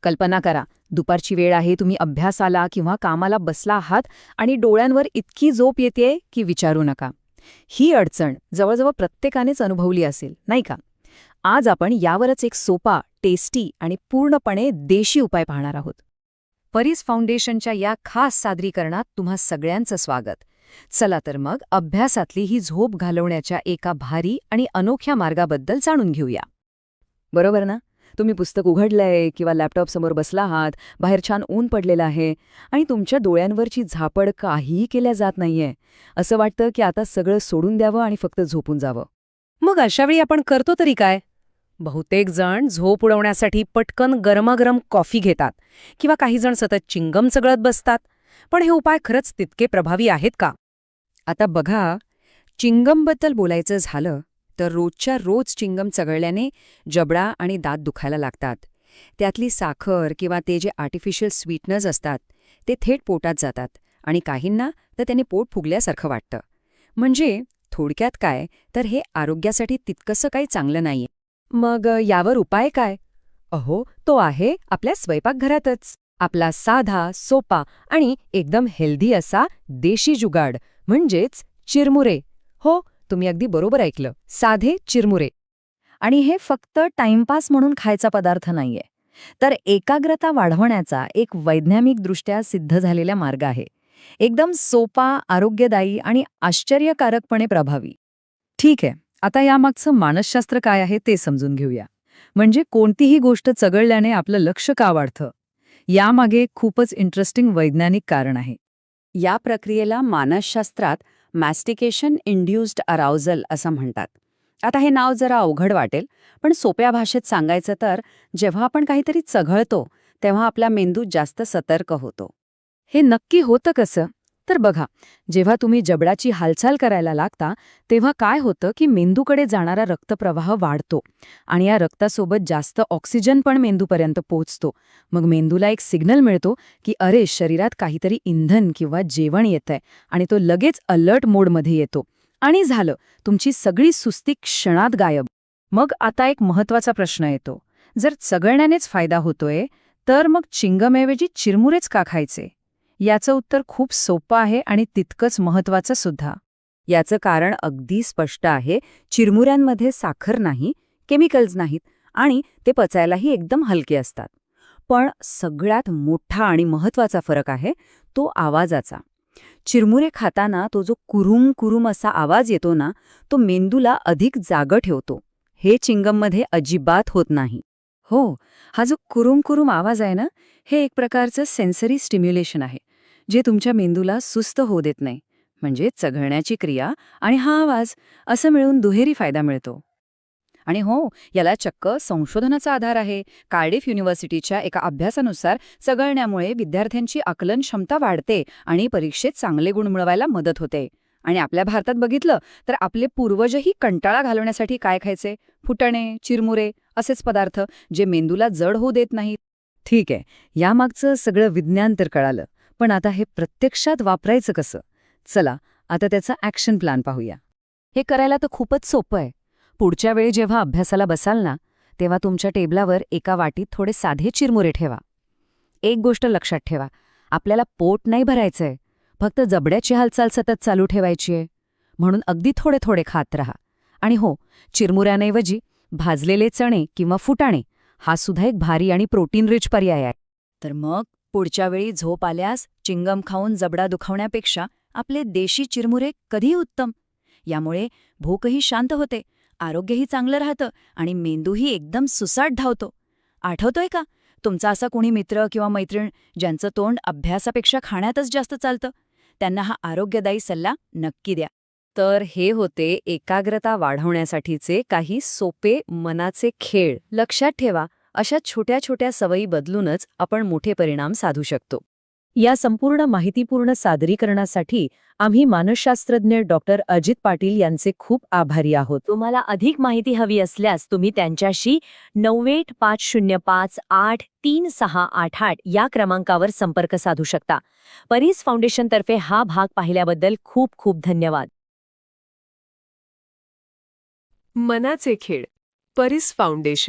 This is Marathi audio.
कल्पना करा, दुपारची वेळ आहे, तुम्ही अभ्यासाला किंवा कामाला बसला आहात आणि डोळ्यांवर इतकी झोप येतेय की विचारू नका. ही अडचण जवळजवळ प्रत्येकानेच अनुभवली असेल, नाही का? आज आपण यावरच एक सोपा, टेस्टी आणि पूर्णपणे देशी उपाय पाहणार आहोत. परीस फाउंडेशनच्या या खास सादरीकरणात तुम्हा सगळ्यांचं स्वागत. चला तर मग अभ्यासातली ही झोप घालवण्याच्या एका भारी आणि अनोख्या मार्गाबद्दल जाणून घेऊया. बरोबर ना? तुम्ही पुस्तक उघडलंय किंवा लॅपटॉपसमोर बसला आहात, बाहेर छान ऊन पडलेलं आहे आणि तुमच्या डोळ्यांवरची झापड काहीही केल्या जात नाहीये. असं वाटतं की आता सगळं सोडून द्यावं आणि फक्त झोपून जावं. मग अशावेळी आपण करतो तरी काय? बहुतेक जण झोप उडवण्यासाठी पटकन गरमागरम कॉफी घेतात किंवा काही जण सतत चिंगम चगळत बसतात. पण हे उपाय खरंच तितके प्रभावी आहेत का? आता बघा, चिंगमबद्दल बोलायचं झालं तर रोजच्या रोज चिंगम चघळल्याने जबडा आणि दात दुखायला लागतात. त्यातली साखर किंवा ते जे आर्टिफिशियल स्वीटनर्स असतात ते थेट पोटात जातात आणि काहींना तर त्याने पोट फुगल्यासारखं वाटतं. म्हणजे थोडक्यात काय तर हे आरोग्यासाठी तितकंसं काही चांगलं नाहीये. मग यावर उपाय काय? तो आहे आपल्या स्वयंपाकघरातच. आपला साधा, सोपा आणि एकदम हेल्दी असा देशी जुगाड, म्हणजेच चिरमुरे. हो, तुम्ही अगदी बरोबर ऐकलं, साधे चिरमुरे. आणि हे फक्त टाइमपास म्हणून खायचा पदार्थ नाहीये, तर एकाग्रता वाढवण्याचा एक वैज्ञानिकदृष्ट्या सिद्ध झालेला मार्ग आहे. एकदम सोपा, आरोग्यदायी आणि आश्चर्यकारकपणे प्रभावी. ठीक आहे, आता यामागचं मानसशास्त्र काय आहे ते समजून घेऊया. म्हणजे कोणतीही गोष्ट चघळल्याने आपलं लक्ष का वाढतं, यामागे खूपच इंटरेस्टिंग वैज्ञानिक कारण आहे. या प्रक्रियेला मानसशास्त्रात मॅस्टिकेशन इंड्युस्ड अराउझल असं म्हणतात. आता हे नाव जरा अवघड वाटेल, पण सोप्या भाषेत सांगायचं तर जेव्हा आपण काहीतरी चघळतो तेव्हा आपला मेंदू जास्त सतर्क होतो. हे नक्की होतं कसं? तर बघा, जेव्हा तुम्ही जबडाची हालचाल करायला लागता तेव्हा काय होतं की मेंदूकडे जाणारा रक्तप्रवाह वाढतो आणि या रक्तासोबत जास्त ऑक्सिजन पण मेंदूपर्यंत पोहोचतो. मग मेंदूला एक सिग्नल मिळतो की अरे, शरीरात काहीतरी इंधन किंवा जेवण येतंय आणि तो लगेच अलर्ट मोडमध्ये येतो. आणि झालं, तुमची सगळी सुस्ती क्षणात गायब. मग आता एक महत्वाचा प्रश्न येतो, जर चघळण्यानेच फायदा होतोय तर मग चिंगमऐवजी चिरमुरेच का खायचे? याचं उत्तर खूप सोपं आहे आणि तितकंच महत्वाचं सुद्धा. याचं कारण अगदी स्पष्ट आहे. चिरमुऱ्यांमध्ये साखर नाही, केमिकल्स नाहीत आणि ते पचायलाही एकदम हलके असतात. पण सगळ्यात मोठा आणि महत्वाचा फरक आहे तो आवाजाचा. चिरमुरे खाताना तो जो कुरुम कुरुम असा आवाज येतो ना, तो मेंदूला अधिक जागं ठेवतो. हे चिंगममध्ये अजिबात होत नाही. हो, हा जो कुरुम कुरुम आवाज आहे ना, हे एक प्रकारचं सेन्सरी स्टिम्युलेशन आहे, जे तुमच्या मेंदूला सुस्त होऊ देत नाही. म्हणजे चघळण्याची क्रिया आणि हा आवाज असं मिळून दुहेरी फायदा मिळतो. आणि हो, याला चक्क संशोधनाचा आधार आहे. कार्डिफ युनिव्हर्सिटीच्या एका अभ्यासानुसार चघळण्यामुळे विद्यार्थ्यांची आकलन क्षमता वाढते आणि परीक्षेत चांगले गुण मिळवायला मदत होते. आणि आपल्या भारतात बघितलं तर आपले पूर्वजही कंटाळा घालवण्यासाठी काय खायचे? फुटाणे, चिरमुरे असेच पदार्थ, जे मेंदूला जड होऊ देत नाहीत. ठीक आहे, यामागचं सगळं विज्ञान तर कळालं, पण आता हे प्रत्यक्षात वापरायचं कसं? चला, आता त्याचा ॲक्शन प्लॅन पाहूया. हे करायला तर खूपच सोपं आहे. पुढच्या वेळी जेव्हा अभ्यासाला बसाल ना, तेव्हा तुमच्या टेबलावर एका वाटीत थोडे साधे चिरमुरे ठेवा. एक गोष्ट लक्षात ठेवा, आपल्याला पोट नाही भरायचंय, फक्त जबड्याची हालचाल सतत चालू ठेवायची आहे. म्हणून अगदी थोडे थोडे खात राहा. आणि हो, चिरमुऱ्यांऐवजी भाजलेले चणे किंवा फुटाणे हा सुद्धा एक भारी आणि प्रोटीन रिच पर्याय आहे. तर मग पुढच्या वेळी झोप आल्यास चिंगम खाऊन जबडा दुखावण्यापेक्षा आपले देशी चिरमुरे कधीही उत्तम. यामुळे भूकही शांत होते, आरोग्यही चांगलं राहतं आणि मेंदूही एकदम सुसाट धावतो. आठवतोय का तुमचा असा कोणी मित्र किंवा मैत्रीण ज्यांचं तोंड अभ्यासापेक्षा खाण्यातच जास्त चालतं? त्यांना हा आरोग्यदायी सल्ला नक्की द्या. तर हे होते एकाग्रता वाढवण्यासाठीचे काही सोपे मनाचे खेळ. लक्षात ठेवा, अशा छोट्या छोट्या सवयी बदलूनच आपण मोठे परिणाम साधू शकतो. या संपूर्ण माहितीपूर्ण सादरीकरणासाठी आम्ही मानसशास्त्रज्ञ डॉक्टर अजित पाटील यांचे खूप आभारी आहोत. तुम्हाला अधिक माहिती हवी असल्यास तुम्ही त्यांच्याशी 9850583688 या क्रमांकावर संपर्क साधू शकता. परीस फाउंडेशनतर्फे हा भाग पाहिल्याबद्दल खूप खूप धन्यवाद. मनाचे खेळ, परीस फाउंडेशन.